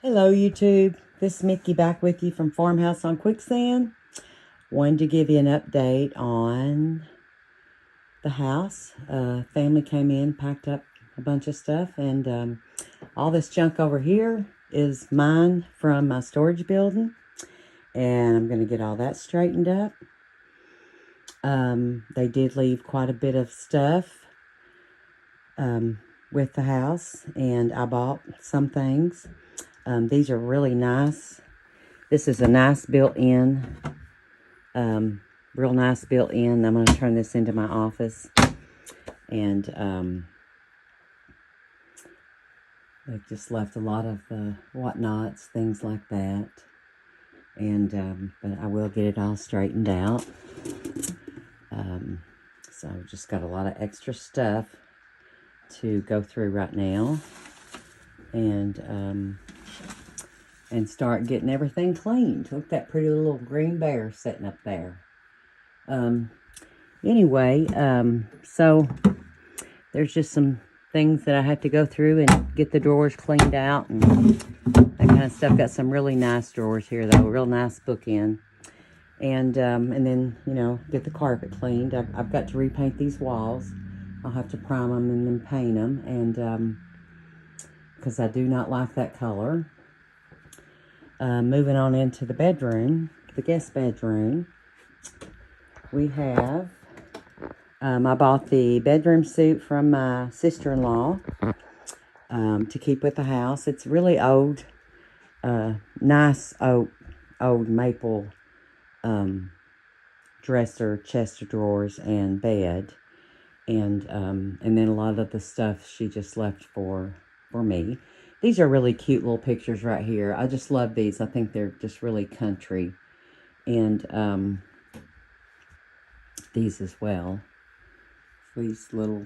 Hello YouTube, this is Mickey back with you from Farmhouse on Quicksand. Wanted to give you an update on the house. Family came in, packed up a bunch of stuff, and all this junk over here is mine from my storage building, and I'm going to get all that straightened up. They did leave quite a bit of stuff with the house, and I bought some things. These are really nice. This is a nice built-in, real nice built-in. I'm going to turn this into my office. And they've just left a lot of whatnots, things like that. And but I will get it all straightened out. So I've just got a lot of extra stuff to go through right now. And start getting everything cleaned. Look at that pretty little green bear sitting up there. Anyway, so there's just some things that I have to go through and get the drawers cleaned out and that kind of stuff. Got some really nice drawers here though, real nice bookend. And then, you know, get the carpet cleaned. I've got to repaint these walls. I'll have to prime them and then paint them, and because I do not like that color. Moving on into the bedroom, the guest bedroom, we have, I bought the bedroom suite from my sister-in-law to keep with the house. It's really old, nice old maple dresser, chest of drawers, and bed. And then a lot of the stuff she just left for me. These are really cute little pictures right here. I just love these. I think they're just really country. And these as well. These little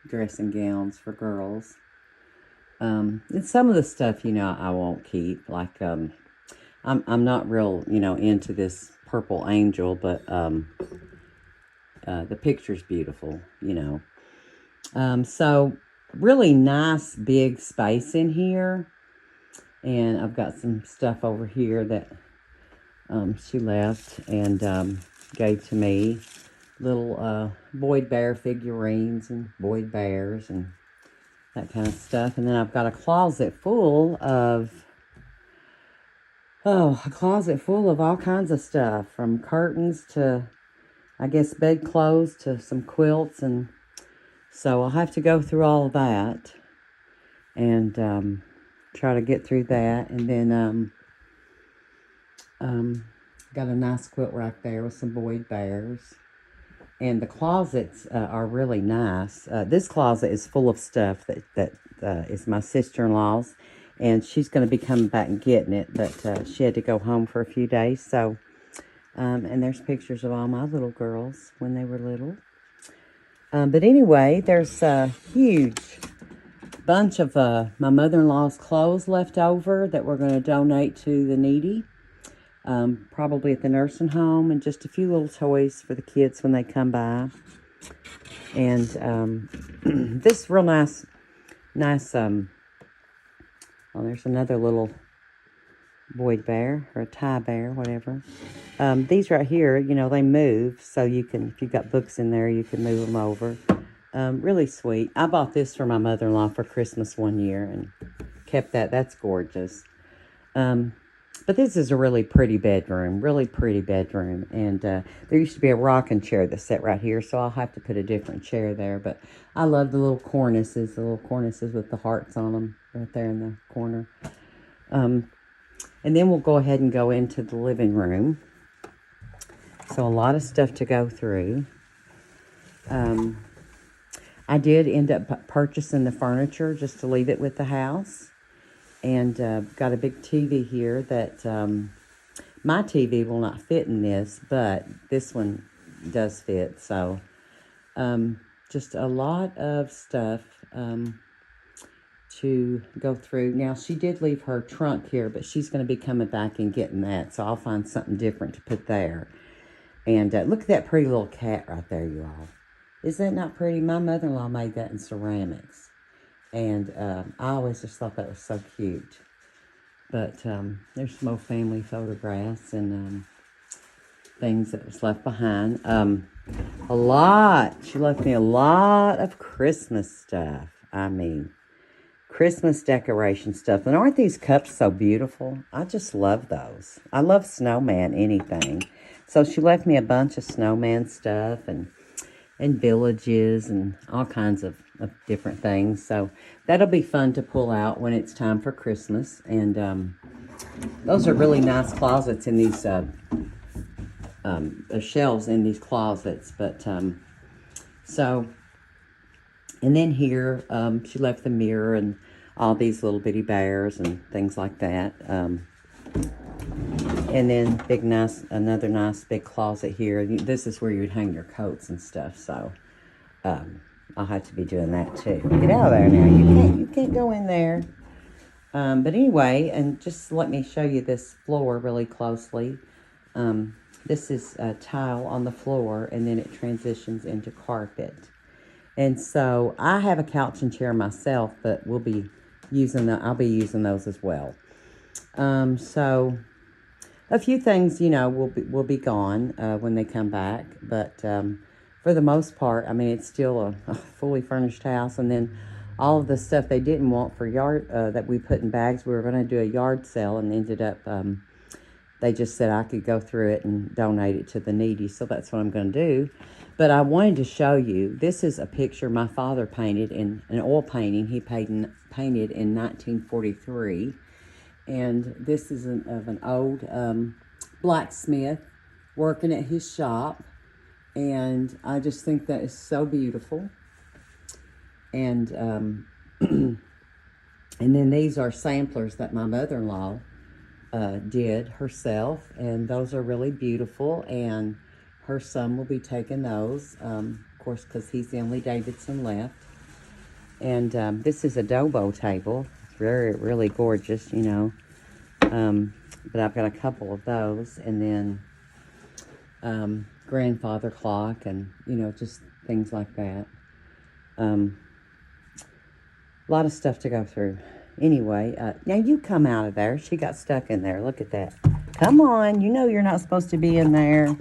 dressing gowns for girls. And some of the stuff, you know, I won't keep. Like, I'm not real, you know, into this purple angel, but the picture's beautiful, you know. So really nice big space in here, and I've got some stuff over here that she left and gave to me, little Boyd Bear figurines and Boyd Bears and that kind of stuff. And then I've got a closet full of all kinds of stuff, from curtains to, I guess, bedclothes to some quilts. And so I'll have to go through all of that and try to get through that. And then got a nice quilt rack there with some Boyd Bears. And the closets are really nice. This closet is full of stuff that is my sister-in-law's. And she's going to be coming back and getting it. But she had to go home for a few days. So, and there's pictures of all my little girls when they were little. But anyway, there's a huge bunch of my mother-in-law's clothes left over that we're going to donate to the needy. Probably at the nursing home, and just a few little toys for the kids when they come by. And this real nice, oh, there's another little Boyd Bear, or a Tie Bear, whatever. These right here, you know, they move, so you can, if you've got books in there, you can move them over. Really sweet. I bought this for my mother-in-law for Christmas one year and kept that. That's gorgeous. But this is a really pretty bedroom, and there used to be a rocking chair that's set right here, so I'll have to put a different chair there. But I love the little cornices with the hearts on them right there in the corner. And then we'll go ahead and go into the living room. So a lot of stuff to go through. I did end up purchasing the furniture just to leave it with the house. And got a big TV here that my TV will not fit in this, but this one does fit. So just a lot of stuff to go through. Now, she did leave her trunk here, but she's going to be coming back and getting that. So I'll find something different to put there. And look at that pretty little cat right there, you all. Is that not pretty? My mother-in-law made that in ceramics. And I always just thought that was so cute. But there's some old family photographs and things that was left behind. A lot. She left me a lot of Christmas stuff. I mean, Christmas decoration stuff. And aren't these cups so beautiful? I just love those. I love snowman anything. So she left me a bunch of snowman stuff and villages and all kinds of different things. So that'll be fun to pull out when it's time for Christmas. And those are really nice closets in these shelves in these closets. But so, and then here she left the mirror and all these little bitty bears and things like that. And then another nice big closet here. This is where you'd hang your coats and stuff. So I'll have to be doing that too. Get out of there now. You can't go in there. But anyway, and just let me show you this floor really closely. This is a tile on the floor, and then it transitions into carpet. And so I have a couch and chair myself, but I'll be using those as well. So a few things, will be gone when they come back. But for the most part, I mean, it's still a fully furnished house. And then all of the stuff they didn't want for yard that we put in bags, we were going to do a yard sale, and ended up they just said I could go through it and donate it to the needy. So that's what I'm going to do. But I wanted to show you, this is a picture my father painted in an oil painting he painted in 1943. And this is of an old blacksmith working at his shop. And I just think that is so beautiful. And and then these are samplers that my mother-in-law did herself. And those are really beautiful. And her son will be taking those, of course, because he's the only Davidson left. And this is a Dobo table. Really gorgeous, but I've got a couple of those. And then grandfather clock and, just things like that. A lot of stuff to go through. Anyway, now you come out of there. She got stuck in there. Look at that. Come on. You're not supposed to be in there.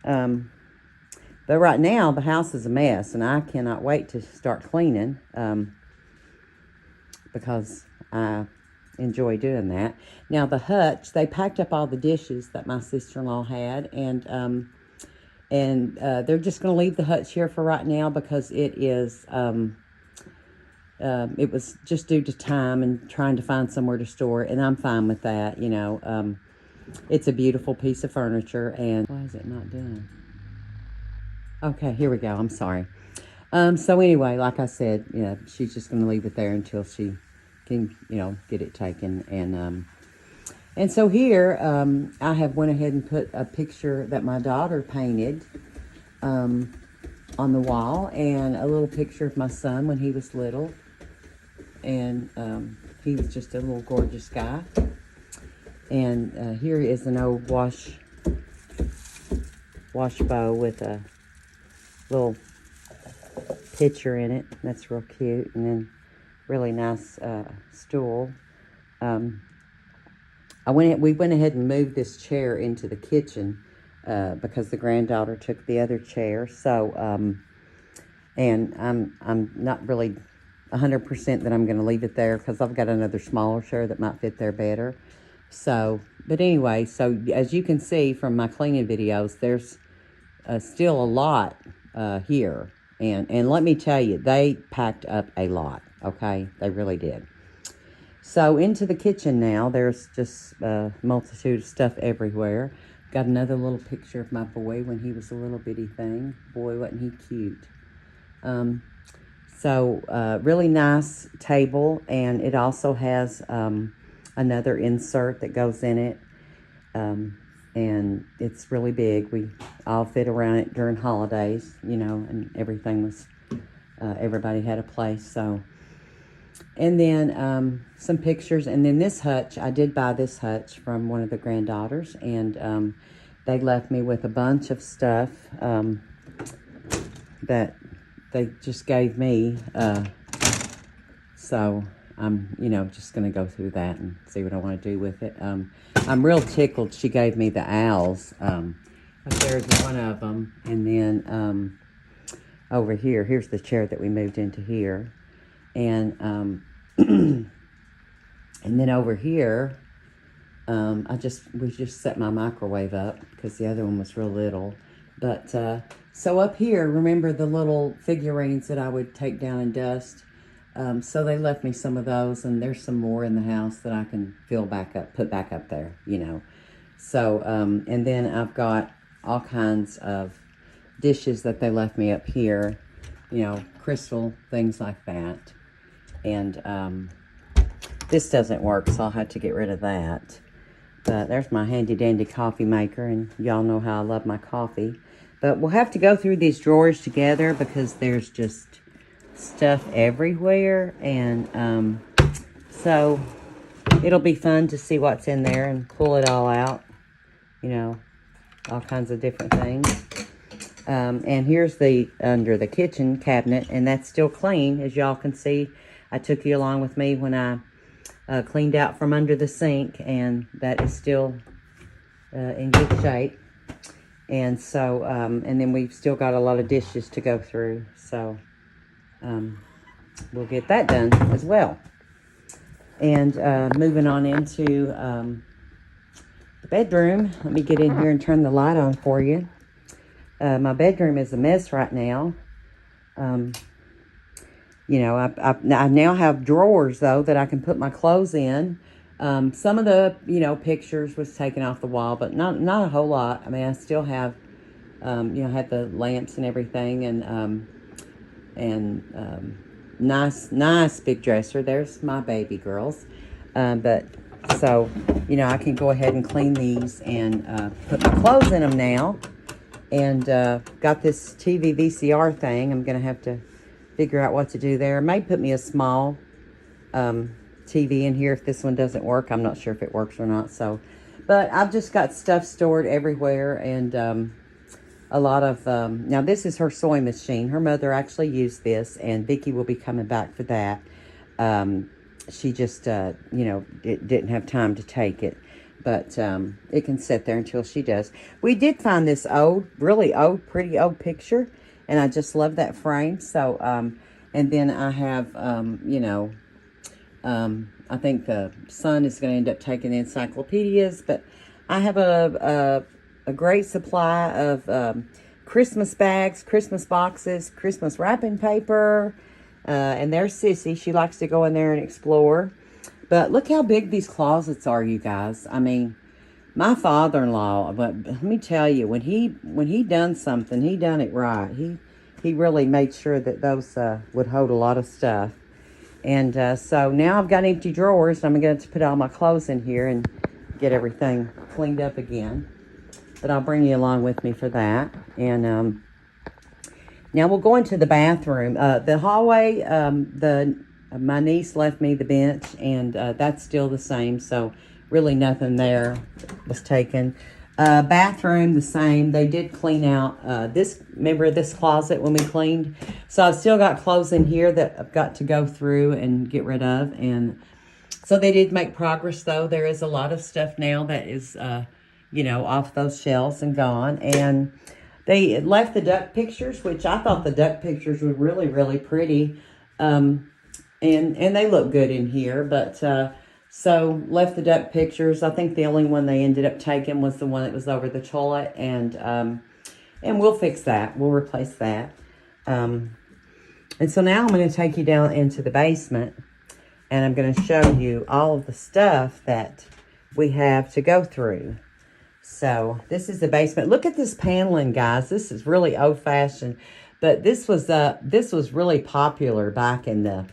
But right now, the house is a mess, and I cannot wait to start cleaning because I enjoy doing that. Now, the hutch, they packed up all the dishes that my sister-in-law had, and they're just going to leave the hutch here for right now because it is, it was just due to time and trying to find somewhere to store it, and I'm fine with that, It's a beautiful piece of furniture, and why is it not done? Okay, here we go. I'm sorry. So anyway, like I said, she's just going to leave it there until she can, get it taken. And so here, I have went ahead and put a picture that my daughter painted on the wall, and a little picture of my son when he was little. And he was just a little gorgeous guy. And here is an old wash bowl with a little picture in it. That's real cute. And then really nice stool. We went ahead and moved this chair into the kitchen because the granddaughter took the other chair. So, and I'm not really 100% that I'm going to leave it there because I've got another smaller chair that might fit there better. So, but anyway, so as you can see from my cleaning videos, there's still a lot here. And let me tell you, they packed up a lot, okay? They really did. So into the kitchen now, there's just a multitude of stuff everywhere. Got another little picture of my boy when he was a little bitty thing. Boy, wasn't he cute. So really nice table, and it also has another insert that goes in it. And it's really big. We all fit around it during holidays, and everything was, everybody had a place, so. And then some pictures, and then this hutch, I did buy this hutch from one of the granddaughters, and they left me with a bunch of stuff that they just gave me, so I'm, you know, just going to go through that and see what I want to do with it. I'm real tickled she gave me the owls. There's one of them. And then over here, here's the chair that we moved into here. And and then over here, we just set my microwave up because the other one was real little. But so up here, remember the little figurines that I would take down and dust? So they left me some of those, and there's some more in the house that I can fill back up, put back up there, you know. So, and then I've got all kinds of dishes that they left me up here, you know, crystal, things like that. And this doesn't work, so I'll have to get rid of that. But there's my handy dandy coffee maker, and y'all know how I love my coffee. But we'll have to go through these drawers together because there's just stuff everywhere. And so it'll be fun to see what's in there and pull it all out. You know, all kinds of different things. And here's the under the kitchen cabinet, and that's still clean. As y'all can see, I took you along with me when I cleaned out from under the sink, and that is still in good shape. And so, and then we've still got a lot of dishes to go through. So, we'll get that done as well. And moving on into the bedroom. Let me get in here and turn the light on for you. My bedroom is a mess right now. You know, I now have drawers, though, that I can put my clothes in. Some of the, you know, pictures was taken off the wall, but not a whole lot. I mean, I still have, you know, had the lamps and everything, and nice big dresser. There's my baby girls. But so, you know, I can go ahead and clean these and put my clothes in them now. And got this TV VCR thing. I'm going to have to figure out what to do there. I may put me a small TV in here if this one doesn't work. I'm not sure if it works or not. So, but I've just got stuff stored everywhere, and a lot of now this is her sewing machine. Her mother actually used this, and Vicki will be coming back for that. She just you know, didn't have time to take it, but it can sit there until she does. We did find this old, really old, pretty old picture, and I just love that frame. So and then I have you know, I think the son is going to end up taking the encyclopedias, but I have a great supply of Christmas bags, Christmas boxes, Christmas wrapping paper, and there's Sissy. She likes to go in there and explore. But look how big these closets are, you guys. I mean, my father-in-law, but let me tell you, when he done something, he done it right. He really made sure that those would hold a lot of stuff. And so now I've got empty drawers. I'm going to put all my clothes in here and get everything cleaned up again. But I'll bring you along with me for that. And now we'll go into the bathroom. The hallway, my niece left me the bench, and that's still the same. So really nothing there was taken. Bathroom, the same. They did clean out remember this closet when we cleaned? So I've still got clothes in here that I've got to go through and get rid of. And so they did make progress, though. There is a lot of stuff now that is, you know, off those shelves and gone. And they left the duck pictures, which I thought the duck pictures were really, really pretty. And they look good in here, but so left the duck pictures. I think the only one they ended up taking was the one that was over the toilet, and we'll fix that. We'll replace that. And so now I'm going to take you down into the basement, and I'm going to show you all of the stuff that we have to go through. So this is the basement. Look at this paneling, guys. This is really old-fashioned, but this was really popular back in the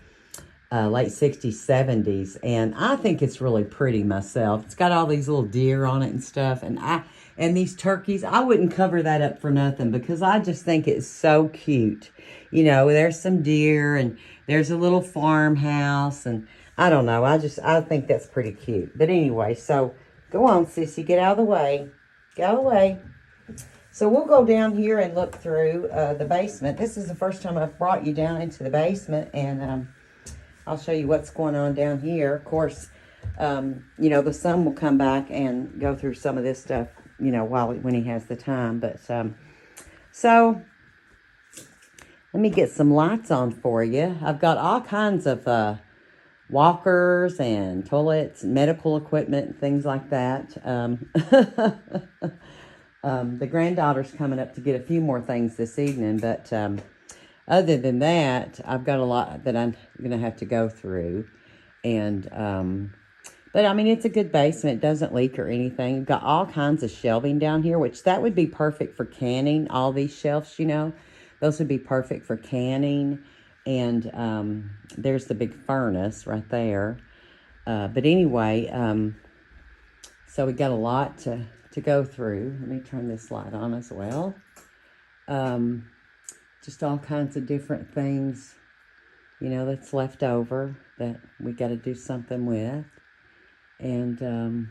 late 60s, 70s, and I think it's really pretty myself. It's got all these little deer on it and stuff, and these turkeys. I wouldn't cover that up for nothing because I just think it's so cute. You know, there's some deer, and there's a little farmhouse, and I don't know. I think that's pretty cute. But anyway, so go on, Sissy, get out of the way. Go away. So we'll go down here and look through the basement. This is the first time I've brought you down into the basement, and I'll show you what's going on down here. Of course, you know, the son will come back and go through some of this stuff, you know, when he has the time. But, so, let me get some lights on for you. I've got all kinds of, walkers and toilets, medical equipment, things like that. The granddaughter's coming up to get a few more things this evening, but, other than that, I've got a lot that I'm going to have to go through. And, but I mean, it's a good basement. It doesn't leak or anything. We've got all kinds of shelving down here, which that would be perfect for canning. All these shelves, you know, those would be perfect for canning. And, there's the big furnace right there. But anyway, so we got a lot to go through. Let me turn this light on as well. Just all kinds of different things, you know, that's left over that we got to do something with. And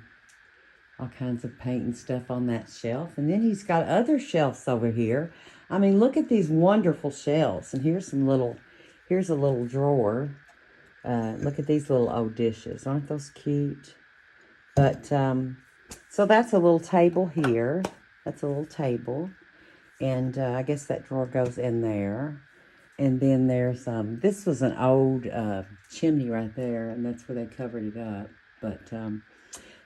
all kinds of paint and stuff on that shelf. And then he's got other shelves over here. I mean, look at these wonderful shelves. And here's a little drawer. Look at these little old dishes. Aren't those cute? But, so that's a little table here. That's a little table. And I guess that drawer goes in there. And then there's, this was an old chimney right there, and that's where they covered it up. But,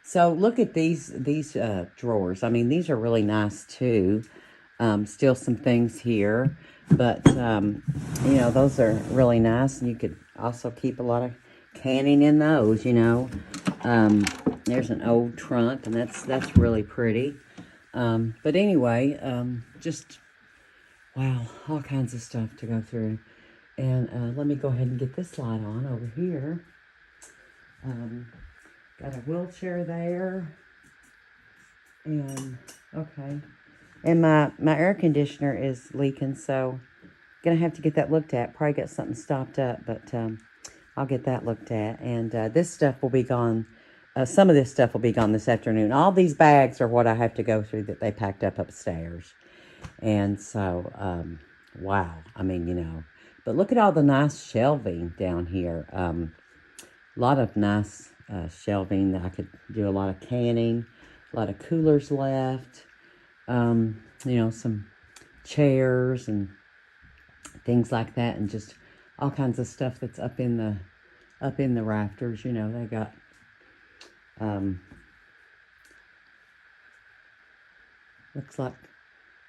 so look at these drawers. I mean, these are really nice too. Still some things here. But, you know, those are really nice. And you could also keep a lot of canning in those, you know. There's an old trunk, and that's really pretty. But anyway, just, wow, all kinds of stuff to go through. And let me go ahead and get this light on over here. Got a wheelchair there. And, okay. And my air conditioner is leaking, so going to have to get that looked at. Probably got something stopped up, but I'll get that looked at. And this stuff will be gone. Some of this stuff will be gone this afternoon. All these bags are what I have to go through that they packed up upstairs. And so, wow. I mean, you know. But look at all the nice shelving down here. A lot of nice shelving that I could do a lot of canning. A lot of coolers left. You know, some chairs and things like that. And just all kinds of stuff that's up in the rafters. You know, they got... looks like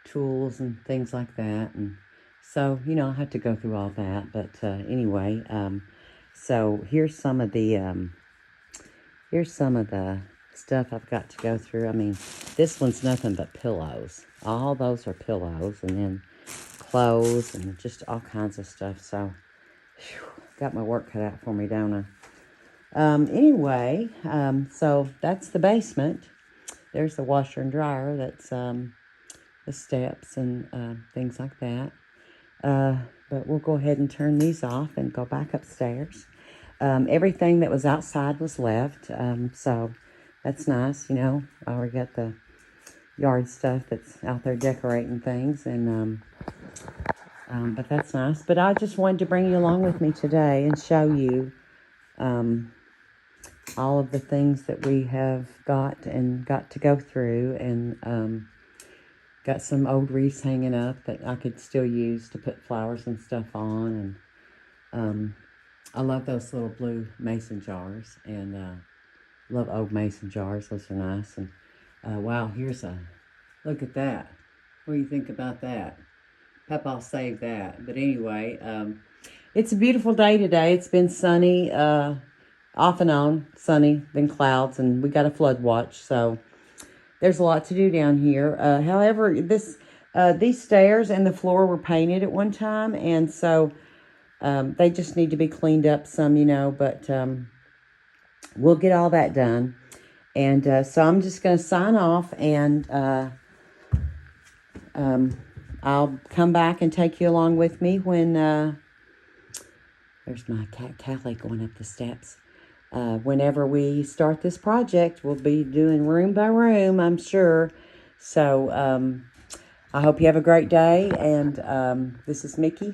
tools and things like that. And so, you know, I have to go through all that. But anyway, so here's some of the stuff I've got to go through. I mean, this one's nothing but pillows. All those are pillows, and then clothes and just all kinds of stuff. So, whew, got my work cut out for me, don't I? Anyway, so that's the basement. There's the washer and dryer. That's the steps and things like that. But we'll go ahead and turn these off and go back upstairs. Everything that was outside was left. So that's nice, you know. I already got the yard stuff that's out there decorating things. And but that's nice. But I just wanted to bring you along with me today and show you all of the things that we have got to go through, and got some old wreaths hanging up that I could still use to put flowers and stuff on. And I love those little blue mason jars, and love old mason jars. Those are nice. And wow, look at that. What do you think about that? I'll save that. But anyway, it's a beautiful day today. It's been sunny, off and on, sunny, then clouds, and we got a flood watch, so there's a lot to do down here. However, these stairs and the floor were painted at one time, and so they just need to be cleaned up some, you know, but we'll get all that done. And so I'm just going to sign off, and I'll come back and take you along with me when there's my cat Callie going up the steps. Whenever we start this project, we'll be doing room by room, I'm sure. So I hope you have a great day. And this is Mickey,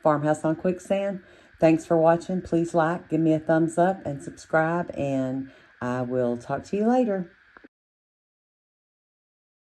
Farmhouse on Quicksand. Thanks for watching. Please like, give me a thumbs up, and subscribe. And I will talk to you later.